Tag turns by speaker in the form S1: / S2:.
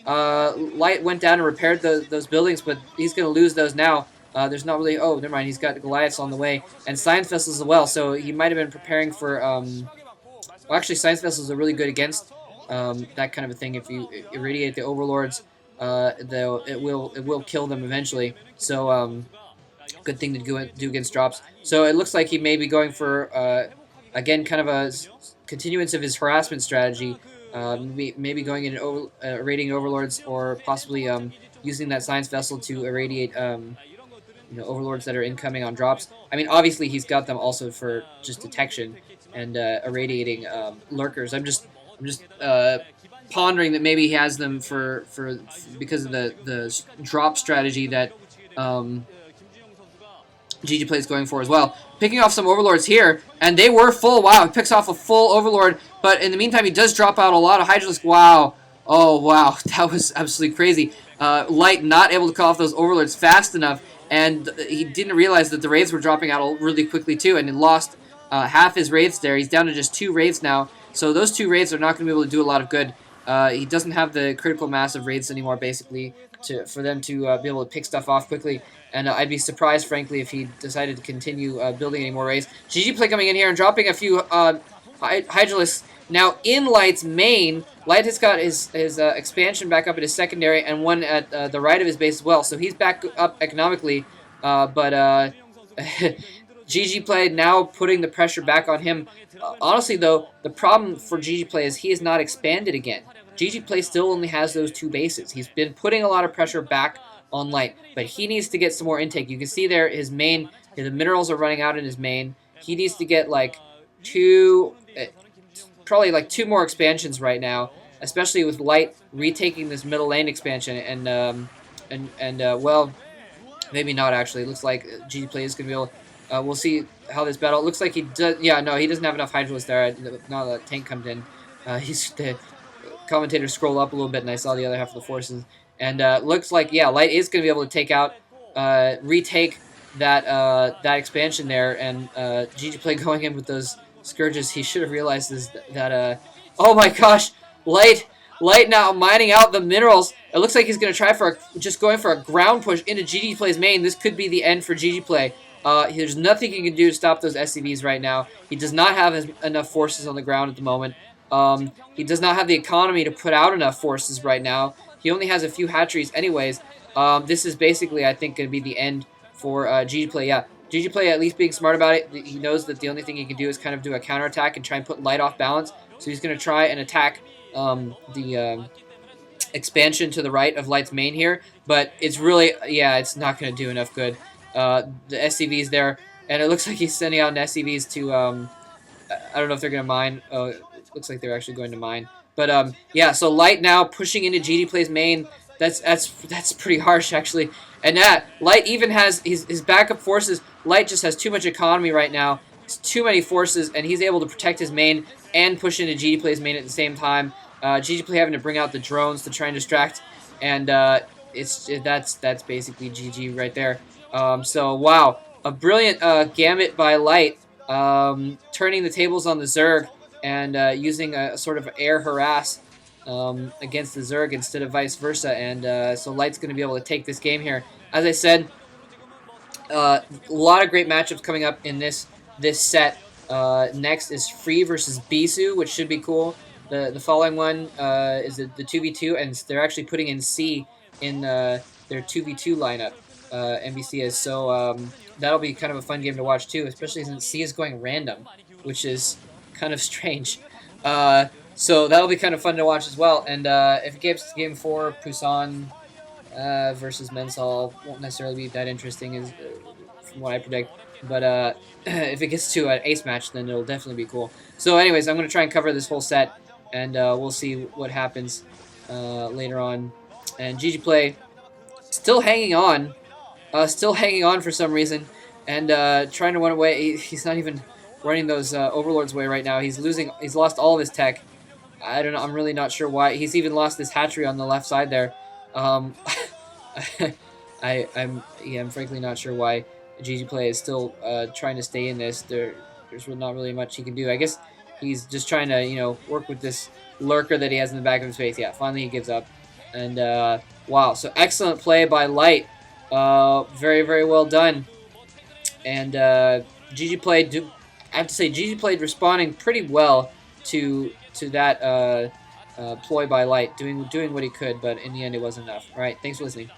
S1: Light went down and repaired those buildings, but he's going to lose those now. There's not really... Oh, never mind. He's got Goliaths on the way. And Science Vessels as well, so he might have been preparing for... well, actually, Science Vessels are really good against that kind of a thing. If you irradiate the Overlords, it will kill them eventually. So, good thing to do against drops. So it looks like he may be going for, again, kind of a continuance of his harassment strategy. Maybe going in irradiating Overlords, or possibly using that Science Vessel to irradiate Overlords that are incoming on drops. I mean, obviously he's got them also for just detection and irradiating lurkers. I'm just pondering that maybe he has them for because of the drop strategy that GGPlay is going for as well. Picking off some Overlords here, and they were full. Wow, he picks off a full Overlord, but in the meantime, he does drop out a lot of Hydralisks. Wow. Oh, wow. That was absolutely crazy. Light not able to call off those Overlords fast enough, and he didn't realize that the Wraiths were dropping out really quickly, too, and he lost half his Wraiths there. He's down to just 2 Wraiths now, so those 2 Wraiths are not going to be able to do a lot of good. He doesn't have the critical mass of Wraiths anymore, basically, for them to be able to pick stuff off quickly. And I'd be surprised, frankly, if he decided to continue building any more Wraiths. GGPlay coming in here and dropping a few Hydralisks. Now, in Light's main, Light has got his expansion back up at his secondary, and one at the right of his base as well. So he's back up economically, but GGPlay now putting the pressure back on him. Honestly, though, the problem for GGPlay is he is not expanded again. GGPlay still only has those 2 bases. He's been putting a lot of pressure back on Light, but he needs to get some more intake. You can see there his main, the minerals are running out in his main. He needs to get like probably like 2 more expansions right now, especially with Light retaking this middle lane expansion. And well, maybe not actually. It looks like GGPlay is going to be able. We'll see how this battle. It looks like he does. Yeah, no, he doesn't have enough Hydralisks there. Now the tank comes in. The commentator scrolled up a little bit, and I saw the other half of the forces. And looks like, yeah, Light is going to be able to take out, retake that expansion there, and GGPlay going in with those Scourges. He should have realized that, oh my gosh, Light now mining out the minerals. It looks like he's going to try just going for a ground push into GGPlay's main. This could be the end for GGPlay. There's nothing he can do to stop those SCVs right now. He does not have enough forces on the ground at the moment. He does not have the economy to put out enough forces right now. He only has a few hatcheries anyways. This is basically, I think, going to be the end for GGPlay. Yeah, GGPlay at least being smart about it. He knows that the only thing he can do is kind of do a counterattack and try and put Light off balance. So he's going to try and attack the expansion to the right of Light's main here. But it's really, yeah, it's not going to do enough good. The SCVs there. And it looks like he's sending out an SCVs to, I don't know if they're going to mine. It looks like they're actually going to mine. But yeah, so Light now pushing into GGPlay's main. That's pretty harsh actually. And Light even has his backup forces. Light just has too much economy right now. It's too many forces, and he's able to protect his main and push into GGPlay's main at the same time. GGPlay having to bring out the drones to try and distract, and that's basically GG right there. So wow, a brilliant gambit by Light, turning the tables on the Zerg. And using a sort of air harass against the Zerg instead of vice versa. And so Light's going to be able to take this game here. As I said, a lot of great matchups coming up in this set. Next is Free versus Bisu, which should be cool. The following one is the 2v2, and they're actually putting in C in their 2v2 lineup. MBC is. So that'll be kind of a fun game to watch too, especially since C is going random, which is kind of strange. So that'll be kind of fun to watch as well. And if it gets to game 4, Poussin versus Mensal won't necessarily be that interesting as from what I predict. But if it gets to an ace match, then it'll definitely be cool. So anyways, I'm going to try and cover this whole set, and we'll see what happens later on. And GGPlay still hanging on for some reason, and trying to run away. He's not even running those Overlords away right now. He's lost all of his tech. I don't know. I'm really not sure why. He's even lost his hatchery on the left side there. I'm frankly not sure why GGPlay is still trying to stay in this. There's not really much he can do. I guess he's just trying to, work with this lurker that he has in the back of his face. Yeah, finally he gives up. And wow, so excellent play by Light. Very, very well done. And GGPlay, I have to say, GGPlay responding pretty well to that ploy by Light, doing what he could, but in the end it wasn't enough. All right, thanks for listening.